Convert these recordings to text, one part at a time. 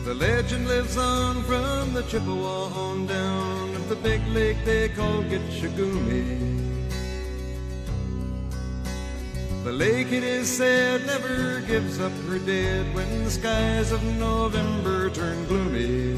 The legend lives on from the Chippewa on down to the big lake they call Gitche Gumee. The lake, it is said, never gives up her dead when the skies of November turn gloomy.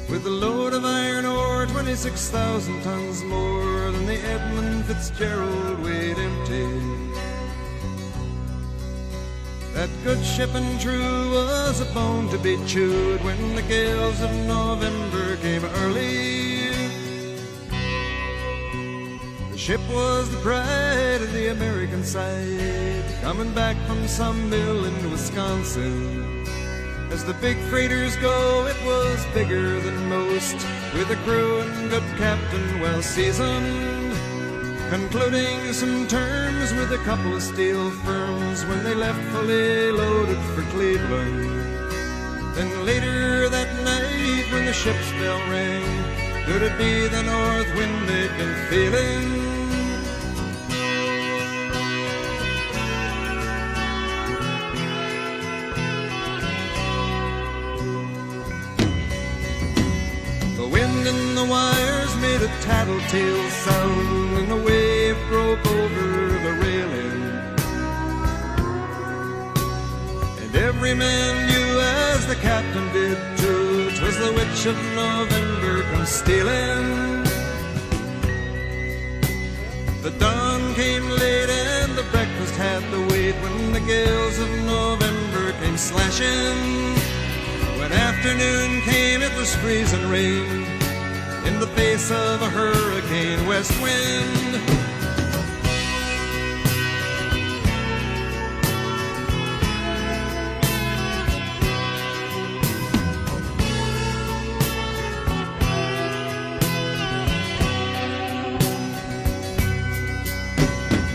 With a load of iron ore, 26,000 tons more than the Edmund Fitzgerald weighed empty. That good ship and true was a bone to be chewed when the gales of November came early. The ship was the pride of the American side, coming back from some mill in Wisconsin. As the big freighters go, it was bigger than most, with a crew and good captain well seasoned, concluding some terms with a couple of steel firms when they left fully loaded for Cleveland. Then later that night when the ship's bell rang, could it be the north wind they'd been feeling? The wind in the wires made a tattletale sound, and the wave broke over the railing. And every man knew, as the captain did too, 'twas the witch of November come stealing. The dawn came late and the breakfast had to wait when the gales of November came slashing. When afternoon came, it was freezing rain in the face of a hurricane west wind.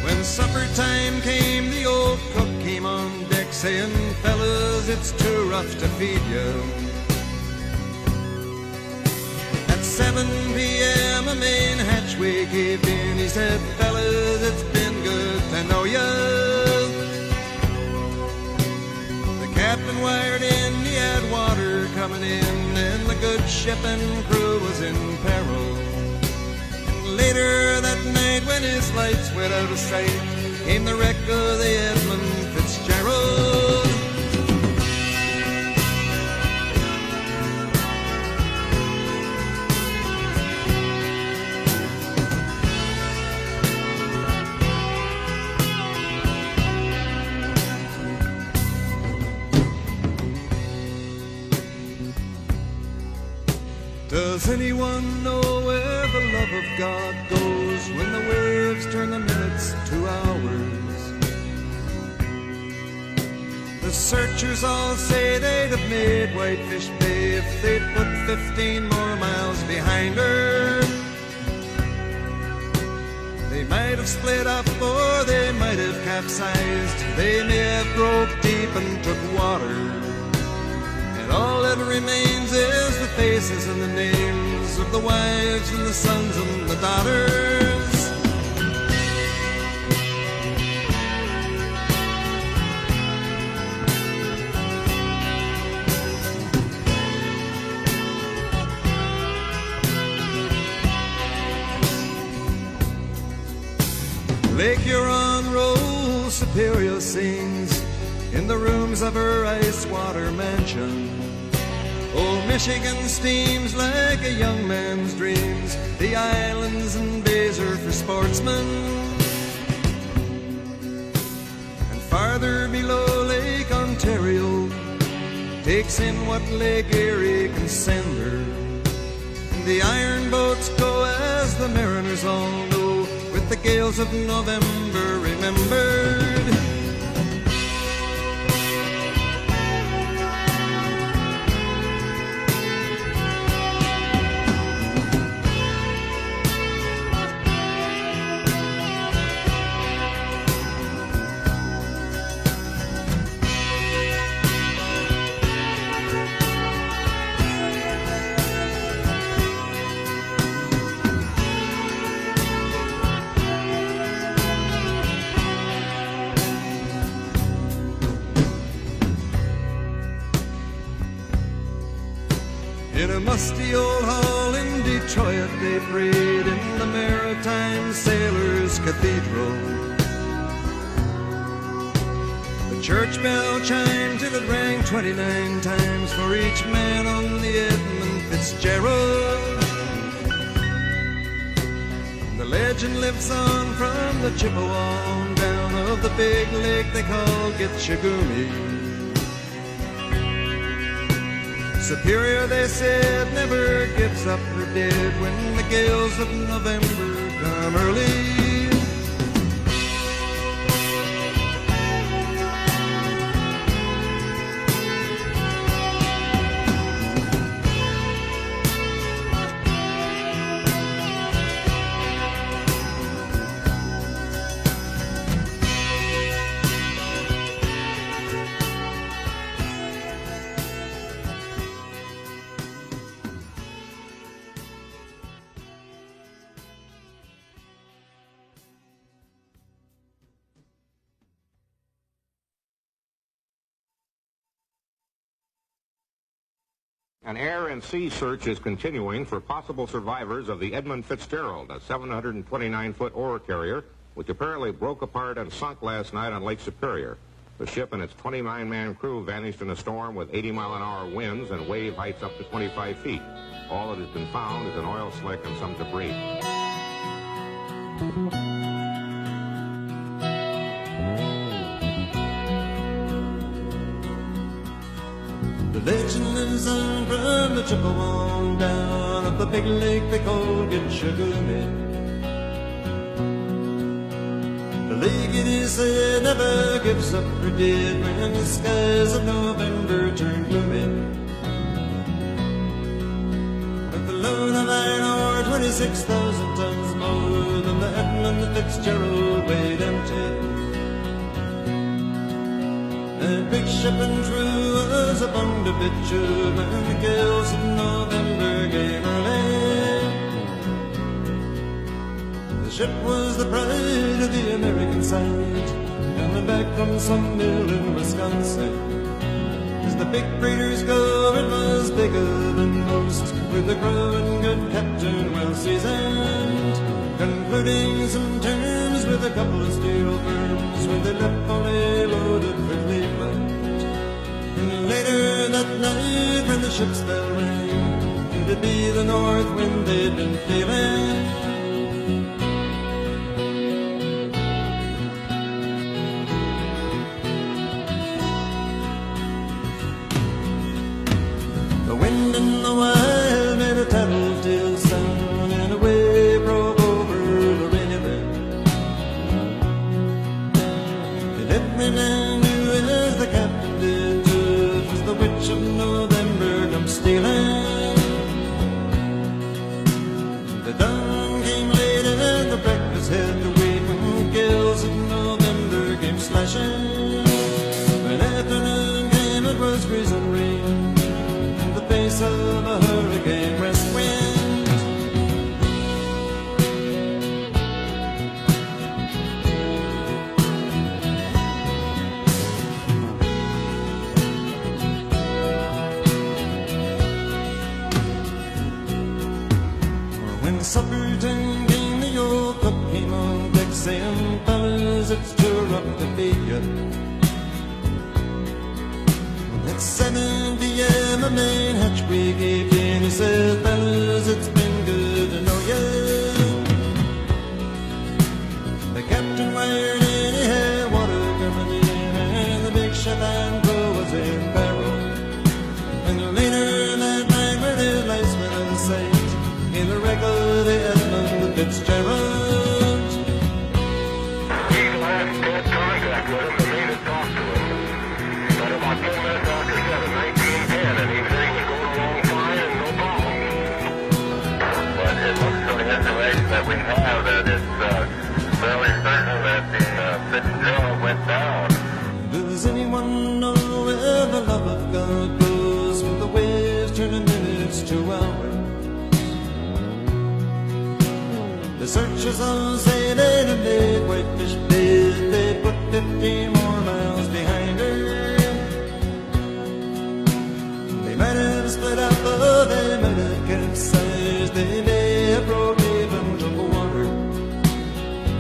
When supper time came, the old cook came on deck saying, "Fellas, it's too rough to feed you." At 7 p.m. a main hatchway caved in. He said, "Fellas, it's been good to know ya." The captain wired in, he had water coming in, and the good ship and crew was in peril. And later that night when his lights went out of sight, came the wreck of the Edmund Fitzgerald. Does anyone know where the love of God goes when the waves turn the minutes to hours? The searchers all say they'd have made Whitefish Bay if they'd put 15 more miles behind her. They might have split up or they might have capsized. They may have broke deep and took water. All that remains is the faces and the names of the wives and the sons and the daughters. Lake Huron rolls, Superior sings in the rooms of her ice-water mansion. Old Michigan steams like a young man's dreams. The islands and bays are for sportsmen. And farther below, Lake Ontario takes in what Lake Erie can send her. And the iron boats go, as the mariners all know, with the gales of November remembered. In a musty old hall in Detroit, they prayed in the Maritime Sailors' Cathedral. The church bell chimed till it rang 29 times for each man on the Edmund Fitzgerald. The legend lives on from the Chippewa on down of the big lake they call Gitche Gumee. Superior, they said, never gives up her dead when the gales of November come early. An air and sea search is continuing for possible survivors of the Edmund Fitzgerald, a 729-foot ore carrier, which apparently broke apart and sunk last night on Lake Superior. The ship and its 29-man crew vanished in a storm with 80-mile-an-hour winds and wave heights up to 25 feet. All that has been found is an oil slick and some debris. The legend lives on from the Chippewa down up the big lake they call Gitche Gumee. The lake, it is said, never gives up her dead when the skies of November turn gloomy. With the load of iron ore 26,000 tons more than the Edmund Fitzgerald weighed empty. That big ship and crew was upon the bitumen when the gales of November came early. The ship was the pride of the American side, coming back from some mill in Wisconsin. As the big freighters go, it was bigger than most, with a crew and good captain well seasoned, concluding some terms with a couple of steel firms when they left fully loaded for Cleveland. And later that night when the ship's bell rang, it'd be the north wind they'd been feeling. The wind and the wild made a tattletale sound, and away broke over the railing. And every man knew, as the captain did too, it was the witch of November come stealing. The dawn came late and the breakfast had to wait when gales of November came slashing. When afternoon came, it was freezing rain, face of a hurricane west wind. When supper time came, the old cook came on deck saying, fellas, it's too rough to feed you. At 7 p.m. a main hatchway gave in. He said, fellas, it's been good to know you. The captain wired in, he had water coming in, and the big ship and crew was in peril. And later that night, when his lights went out of sight, in the wreck of the Edmund Fitzgerald. He's last dead contact with him, the mate had talked to him. But about 10 minutes after 7, 1910, and he said he was going along fine and no problem. But it looks from the information that we have that it's fairly certain that the Fitzgerald went down. Does anyone know where the love of God goes when the waves turn in minutes to hours? The searchers all say they done made Whitefish Bay, they put 50 more miles behind her. They might have split up, but they they lay a broad haven of water.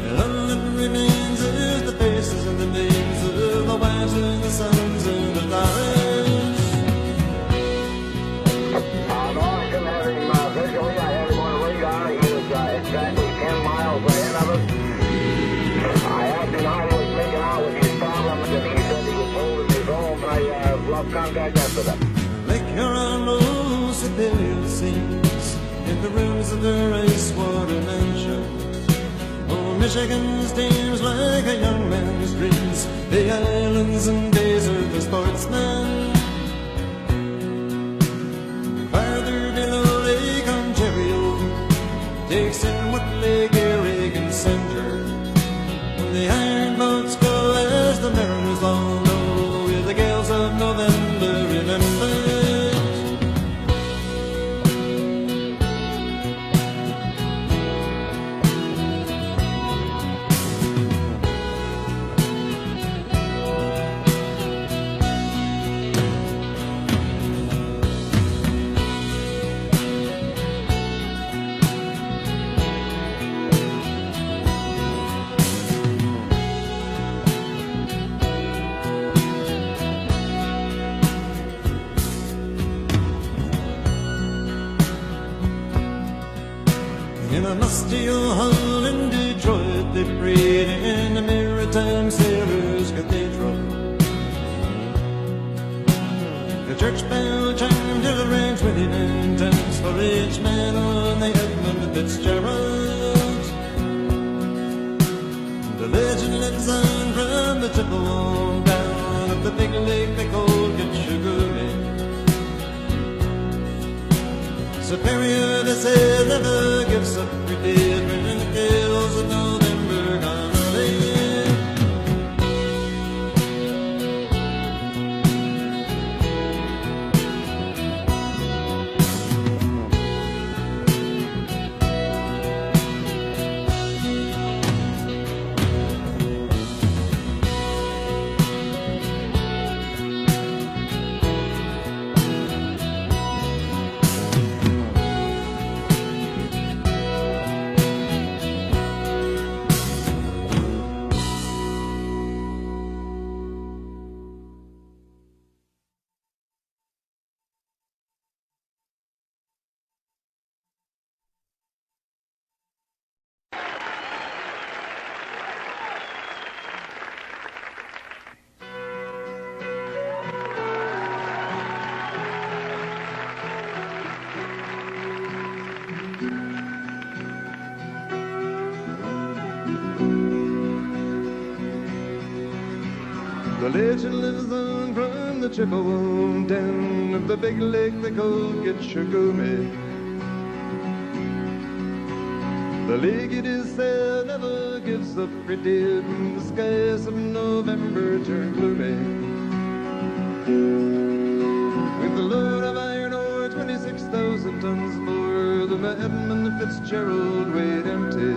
And all that remains is the faces and the names of the wives and the sons and the daughters. No, I couldn't have him visually. I had him on radar. He was exactly 10 miles ahead of us. I asked him how he was making out with his problems, and he said he was holding his own. I lost contact after that. Lake Huron rolls the burial scenes in the rooms of their ice water mansion. Oh, Michigan steams like a young man's dreams, the islands and days of the sportsman. Farther below Lake Ontario takes in what Lake Erie can center. When the iron boats go, as the mariners all know, with the gales of November remember. In a musty old hull in Detroit, they prayed in a maritime sailor's cathedral. The church bell chimed till it rang 29 times for each man on the Edmund Fitzgerald. The legend lives on from the Chippewa down of the big lake they call Gitche Gumee. Superior, they say, never gives up her dead when the gales of November gone away. The legend lives on from the Chippewa down of the big lake they call Gitche Gumee. The lake, it is said, never gives up her dead when the skies of November turn gloomy. With a load of iron ore, 26,000 tons more than the Edmund Fitzgerald weighed empty.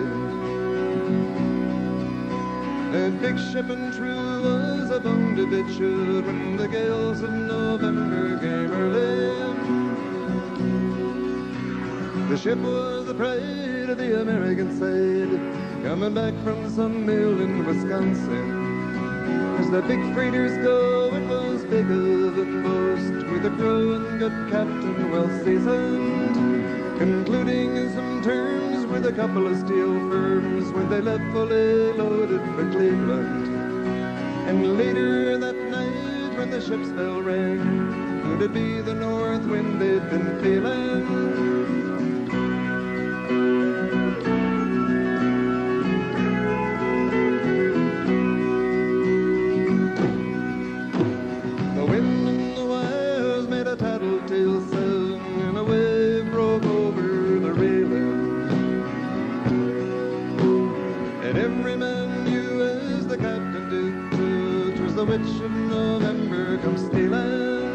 That big ship and true was a bone to be chewed when the gales of November came early. The ship was the pride of the American side, coming back from some mill in Wisconsin. As the big freighters go, it was bigger than most, with a growing good captain well seasoned, concluding some terms with a couple of steel firms when they left fully loaded for Cleveland. And later that night when the ship's bell rang, could it be the north wind they'd been feeling? The wind and the wires made a tattletale sound, and a wave broke over the railing. And every man knew, as the captain did too, 'twas the witch of November come stealing.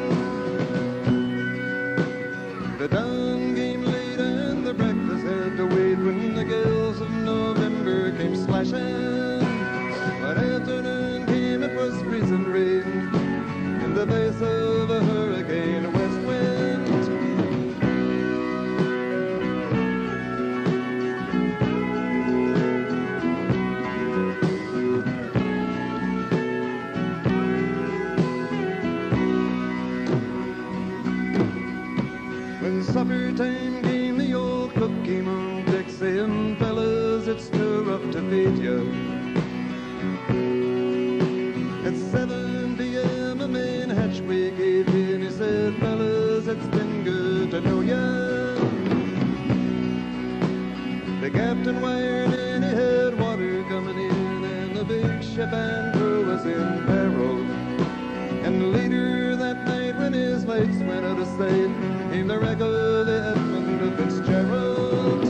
The dawn came late and the breakfast had to wait when the gales of November came slashing. When afternoon came, it was freezing rain, in the face of a hurricane west wind. supper time came, the old cook came on deck saying, fellas, it's too rough to feed you. At 7 p.m. a main hatchway gave in. He said, fellas, it's been good to know ya. The captain wired in, he had water coming in, and the big ship and crew was in peril. And later that night when his lights went out of sight, came the wreck of the Edmund Fitzgerald.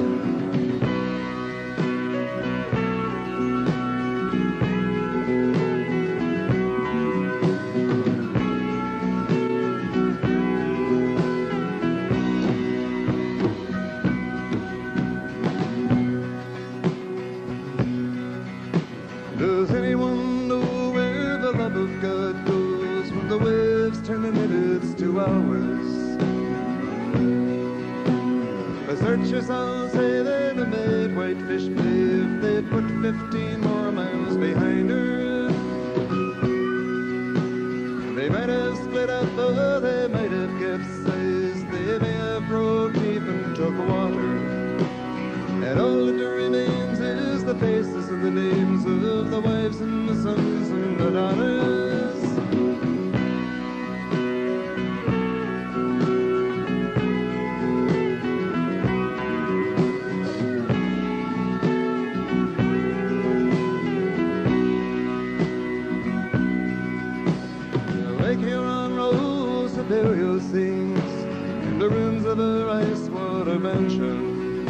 Does anyone know where the love of God goes when the waves turn the minutes to hours? The searchers all say they'd have made Whitefish pay if they'd put 15 more miles behind her. They might have split up, or they might have capsized. They may have broke deep and took water. And all that remains is the faces and the names of the wives and the sons and the daughters. Lake Huron rolls, Superior sings in the ruins of her ice water mansion.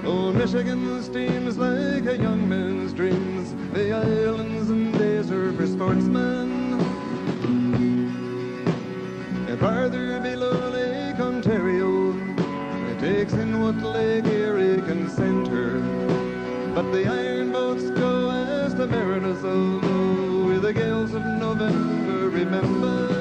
Old Michigan steams like a young man's dreams. The islands and days are for sportsmen. And farther below Lake Ontario, it takes in what Lake Erie can send her. But the iron boats go as the mariners all know, with the gales of November remembered.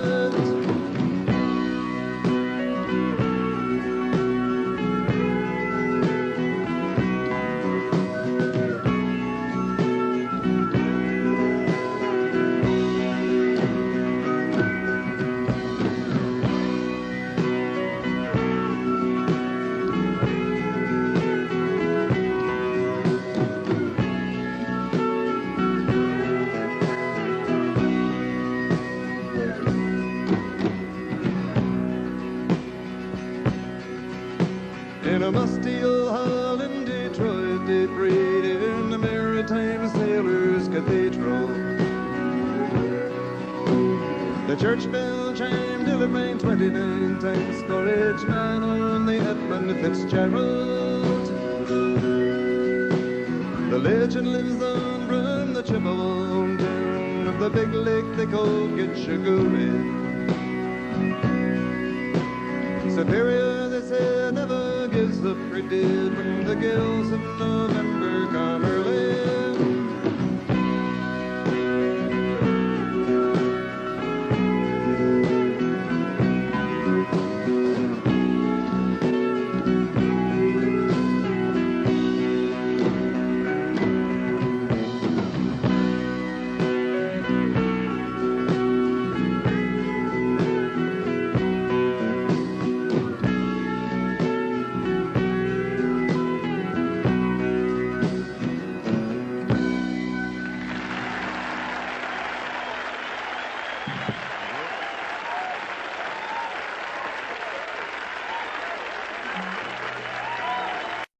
In a musty old hall in Detroit, they prayed in the Maritime Sailors' Cathedral. The church bell chimed till it rang 29 times for each man on the Edmund Fitzgerald. The legend lives on from the Chippewa town of the big lake they called Gitche Gumee. Superior, they say, never gives up her dead when the gales of